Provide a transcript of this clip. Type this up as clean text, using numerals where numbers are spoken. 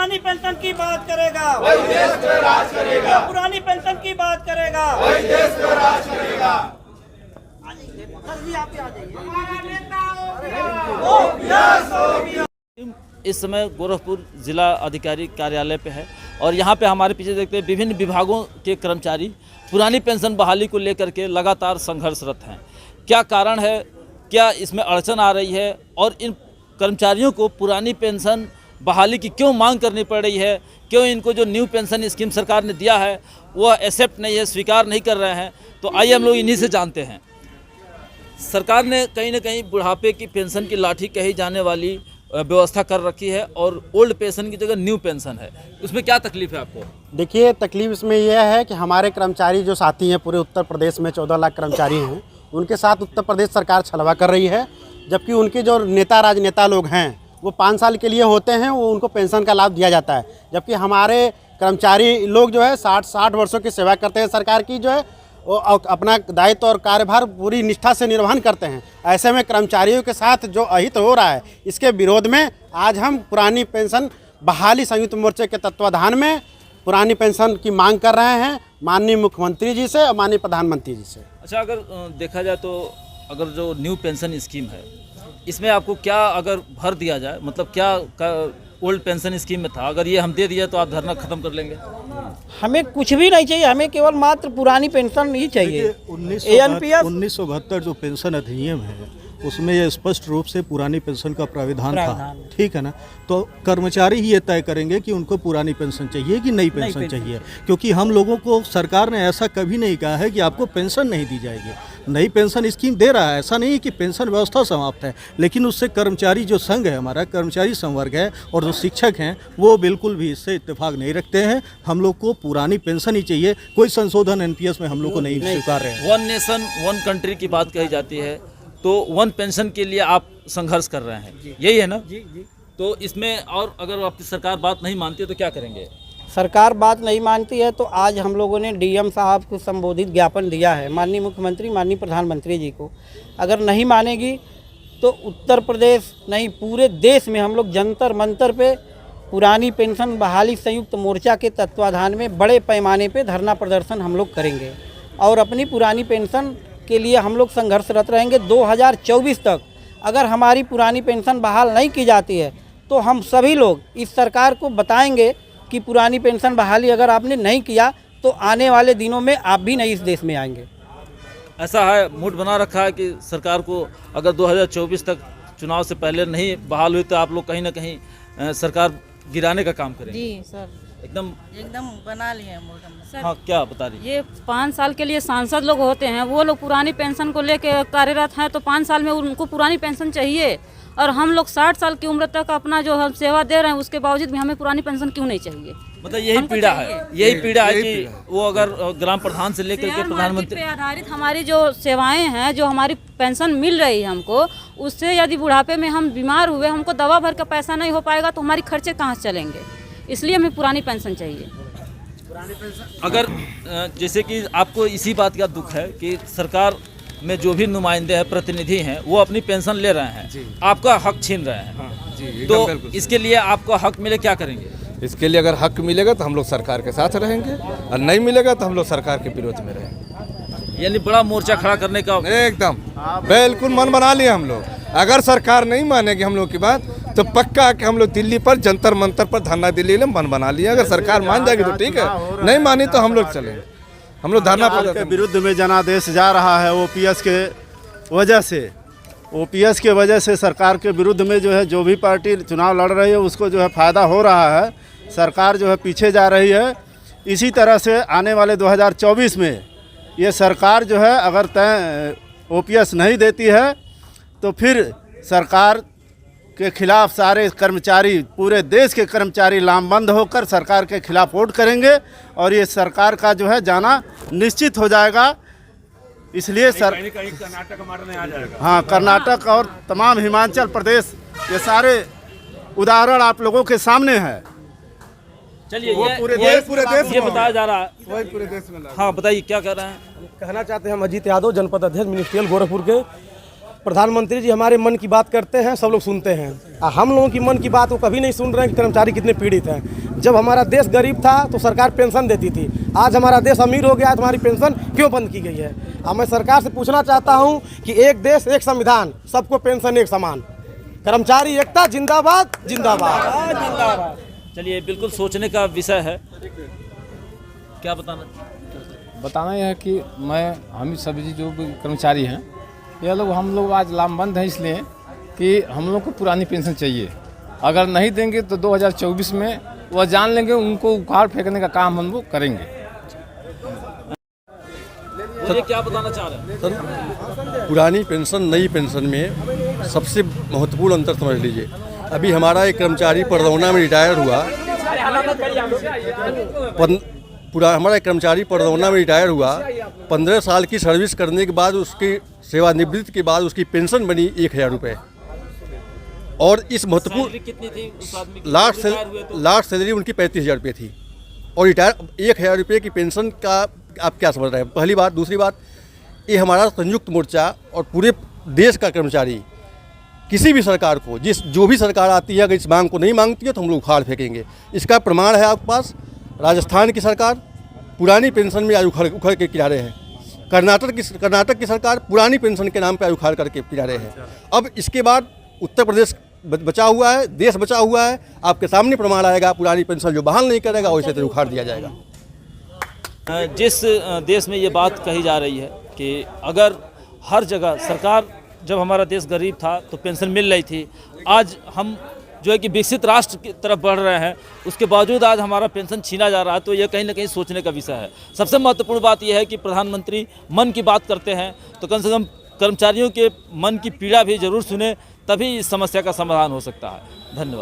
पुरानी पेंशन की बात करेगा वही देश पे राज करेगा, पुरानी पेंशन की बात करेगा वही देश पे राज करेगा। इस समय गोरखपुर जिला अधिकारी कार्यालय पे है और यहाँ पे हमारे पीछे देखते हैं विभिन्न विभागों के कर्मचारी पुरानी पेंशन बहाली को लेकर के लगातार संघर्षरत हैं। क्या कारण है, क्या इसमें अड़चन आ रही है और इन कर्मचारियों को पुरानी पेंशन बहाली की क्यों मांग करनी पड़ रही है, क्यों इनको जो न्यू पेंशन स्कीम सरकार ने दिया है वह एक्सेप्ट नहीं है, स्वीकार नहीं कर रहे हैं। तो आइए हम लोग इन्हीं से जानते हैं। सरकार ने कहीं ना कहीं बुढ़ापे की पेंशन की लाठी कही जाने वाली व्यवस्था कर रखी है और ओल्ड पेंशन की जगह न्यू पेंशन है, उसमें क्या तकलीफ है आपको? देखिए, तकलीफ इसमें यह है कि हमारे कर्मचारी जो साथी हैं पूरे उत्तर प्रदेश में 14 लाख कर्मचारी हैं, उनके साथ उत्तर प्रदेश सरकार छलवा कर रही है। जबकि उनके जो नेता राजनेता लोग हैं वो 5 साल के लिए होते हैं, वो उनको पेंशन का लाभ दिया जाता है। जबकि हमारे कर्मचारी लोग जो है 60 वर्षों की सेवा करते हैं, सरकार की जो है वो अपना दायित्व और कार्यभार पूरी निष्ठा से निर्वहन करते हैं। ऐसे में कर्मचारियों के साथ जो अहित हो रहा है, इसके विरोध में आज हम पुरानी पेंशन बहाली संयुक्त मोर्चे के तत्वाधान में पुरानी पेंशन की मांग कर रहे हैं माननीय मुख्यमंत्री जी से और माननीय प्रधानमंत्री जी से। अच्छा, अगर देखा जाए तो अगर जो न्यू पेंशन स्कीम है इसमें आपको क्या अगर भर दिया जाए, मतलब क्या ओल्ड पेंशन स्कीम में था, अगर ये हम दे दिया तो आप धरना खत्म कर लेंगे? हमें कुछ भी नहीं चाहिए, हमें केवल मात्र पुरानी पेंशन ही चाहिए। 1972 जो पेंशन अधिनियम है उसमें ये स्पष्ट रूप से पुरानी पेंशन का प्राविधान था, ठीक है ना। तो कर्मचारी ही ये तय करेंगे कि उनको पुरानी पेंशन चाहिए कि नई पेंशन चाहिए, क्योंकि हम लोगों को सरकार ने ऐसा कभी नहीं कहा है कि आपको पेंशन नहीं दी जाएगी। नई पेंशन स्कीम दे रहा है, ऐसा नहीं है कि पेंशन व्यवस्था समाप्त है, लेकिन उससे कर्मचारी जो संघ है, हमारा कर्मचारी संवर्ग है और जो शिक्षक हैं वो बिल्कुल भी इससे इत्तेफाक नहीं रखते हैं। हम लोग को पुरानी पेंशन ही चाहिए, कोई संशोधन एनपीएस में हम लोग को नहीं स्वीकार है। वन नेशन वन कंट्री की बात कही जाती है, तो वन पेंशन के लिए आप संघर्ष कर रहे हैं, यही है ना? जी जी। तो इसमें और अगर आपकी सरकार बात नहीं मानती है तो क्या करेंगे? सरकार बात नहीं मानती है तो आज हम लोगों ने डीएम साहब को संबोधित ज्ञापन दिया है माननीय मुख्यमंत्री माननीय प्रधानमंत्री जी को। अगर नहीं मानेगी तो उत्तर प्रदेश नहीं पूरे देश में हम लोग जंतर मंतर पे पुरानी पेंशन बहाली संयुक्त मोर्चा के तत्वाधान में बड़े पैमाने पे धरना प्रदर्शन हम लोग करेंगे और अपनी पुरानी पेंशन के लिए हम लोग संघर्षरत रहेंगे। 2024 तक अगर हमारी पुरानी पेंशन बहाल नहीं की जाती है तो हम सभी लोग इस सरकार को बताएंगे कि पुरानी पेंशन बहाली अगर आपने नहीं किया तो आने वाले दिनों में आप भी नहीं इस देश में आएंगे। ऐसा है, मूड बना रखा है कि सरकार को अगर 2024 तक चुनाव से पहले नहीं बहाल हुई तो आप लोग कहीं ना कहीं सरकार गिराने का काम करेंगे? जी सर, एकदम बना लिए हैं। हाँ, क्या बता रही? ये 5 साल के लिए सांसद लोग होते हैं, वो लोग पुरानी पेंशन को लेके कार्यरत हैं, तो 5 साल में उनको पुरानी पेंशन चाहिए और हम लोग 60 साल की उम्र तक अपना जो हम सेवा दे रहे हैं उसके बावजूद भी हमें पुरानी पेंशन क्यों नहीं चाहिए? मतलब यही पीड़ा है, यही पीड़ा है कि वो अगर ग्राम प्रधान से लेकर के प्रधानमंत्री पे आधारित हमारी जो सेवाएं हैं, जो हमारी पेंशन मिल रही है हमको, उससे यदि बुढ़ापे में हम बीमार हुए, हमको दवा भर का पैसा नहीं हो पाएगा तो हमारी खर्चे कहाँ से चलेंगे? इसलिए हमें पुरानी पेंशन चाहिए। अगर जैसे कि आपको इसी बात का दुख है कि सरकार में जो भी नुमाइंदे हैं, प्रतिनिधि हैं, वो अपनी पेंशन ले रहे हैं, आपका हक छीन रहे हैं। हाँ, जी, तो इसके लिए आपको हक मिले, क्या करेंगे? इसके लिए अगर हक मिलेगा तो हम लोग सरकार के साथ रहेंगे और नहीं मिलेगा तो हम लोग सरकार के विरोध में रहेंगे। यानी बड़ा मोर्चा खड़ा करने का एकदम बिल्कुल मन बना लिया हम लोग। अगर सरकार नहीं मानेगी हम लोग की बात तो पक्का कि हम लोग दिल्ली पर जंतर मंतर पर धरना दिल्ली में मन बना लिया। अगर सरकार मान जाएगी तो ठीक है, नहीं मानी तो हम लोग चलेंगे। हम लोग धरना के विरुद्ध में जनादेश जा रहा है ओपीएस के वजह से। ओपीएस के वजह से सरकार के विरुद्ध में जो है जो भी पार्टी चुनाव लड़ रही है उसको जो है फ़ायदा हो रहा है, सरकार जो है पीछे जा रही है। इसी तरह से आने वाले 2024 में ये सरकार जो है अगर तय ओपीएस नहीं देती है तो फिर सरकार के खिलाफ सारे कर्मचारी, पूरे देश के कर्मचारी लामबंद होकर सरकार के खिलाफ वोट करेंगे और ये सरकार का जो है जाना निश्चित हो जाएगा। इसलिए कर्नाटक मारने आ जाएगा। हाँ, कर्नाटक और तमाम हिमाचल प्रदेश, ये सारे उदाहरण आप लोगों के सामने है। चलिए, पूरे देश ये बताया जा रहा है, वही पूरे देश में। हाँ बताइए क्या कह रहे हैं? कहना चाहते हैं हम अजीत यादव, जनपद अध्यक्ष मिनिस्ट्रियल गोरखपुर के, प्रधानमंत्री जी हमारे मन की बात करते हैं, सब लोग सुनते हैं। हम लोगों की मन की बात वो कभी नहीं सुन रहे हैं कि कर्मचारी कितने पीड़ित हैं। जब हमारा देश गरीब था तो सरकार पेंशन देती थी, आज हमारा देश अमीर हो गया है तो हमारी पेंशन क्यों बंद की गई है? अब मैं सरकार से पूछना चाहता हूं कि एक देश एक संविधान, सबको पेंशन एक समान, कर्मचारी एकता जिंदाबाद जिंदाबाद। चलिए, बिल्कुल सोचने का विषय है। क्या बताना यह है कि हम सभी जो भी कर्मचारी हैं, ये लोग हम लोग आज लामबंद हैं इसलिए कि हम लोग को पुरानी पेंशन चाहिए। अगर नहीं देंगे तो 2024 में वह जान लेंगे, उनको उखाड़ फेंकने का काम हम लोग करेंगे। क्या बताना चाह रहे हैं? पुरानी पेंशन नई पेंशन में सबसे महत्वपूर्ण अंतर समझ लीजिए। अभी हमारा एक कर्मचारी परदौना में रिटायर हुआ, हमारा एक कर्मचारी परदौना में रिटायर हुआ, 15 साल की सर्विस करने के बाद उसकी सेवानिवृत्ति के बाद उसकी पेंशन बनी 1000 रुपये। और इस महत्वपूर्ण कितनी थी उस आदमी की? लास्ट सैलरी उनकी 35,000 रुपये थी और रिटायर 1000 रुपये की पेंशन का आप क्या समझ रहे हैं? पहली बात। दूसरी बात, ये हमारा संयुक्त मोर्चा और पूरे देश का कर्मचारी किसी भी सरकार को, जो भी सरकार आती है, अगर इस मांग को नहीं मांगती है तो हम लोग उखाड़ फेंकेंगे। इसका प्रमाण है आपके पास। राजस्थान की सरकार पुरानी पेंशन में आज उखड़ के किनारे है। कर्नाटक की सरकार पुरानी पेंशन के नाम पर आज उखाड़ करके किनारे है। अब इसके बाद उत्तर प्रदेश बचा हुआ है, देश बचा हुआ है। आपके सामने प्रमाण आएगा, पुरानी पेंशन जो बहाल नहीं करेगा वैसे तो उखाड़ दिया जाएगा। जिस देश में ये बात कही जा रही है कि अगर हर जगह सरकार, जब हमारा देश गरीब था तो पेंशन मिल रही थी, आज हम जो है कि विकसित राष्ट्र की तरफ बढ़ रहे हैं, उसके बावजूद आज हमारा पेंशन छीना जा रहा है, तो ये कहीं ना कहीं सोचने का विषय है। सबसे महत्वपूर्ण बात यह है कि प्रधानमंत्री मन की बात करते हैं तो कम से कम कर्मचारियों के मन की पीड़ा भी जरूर सुने, तभी इस समस्या का समाधान हो सकता है। धन्यवाद।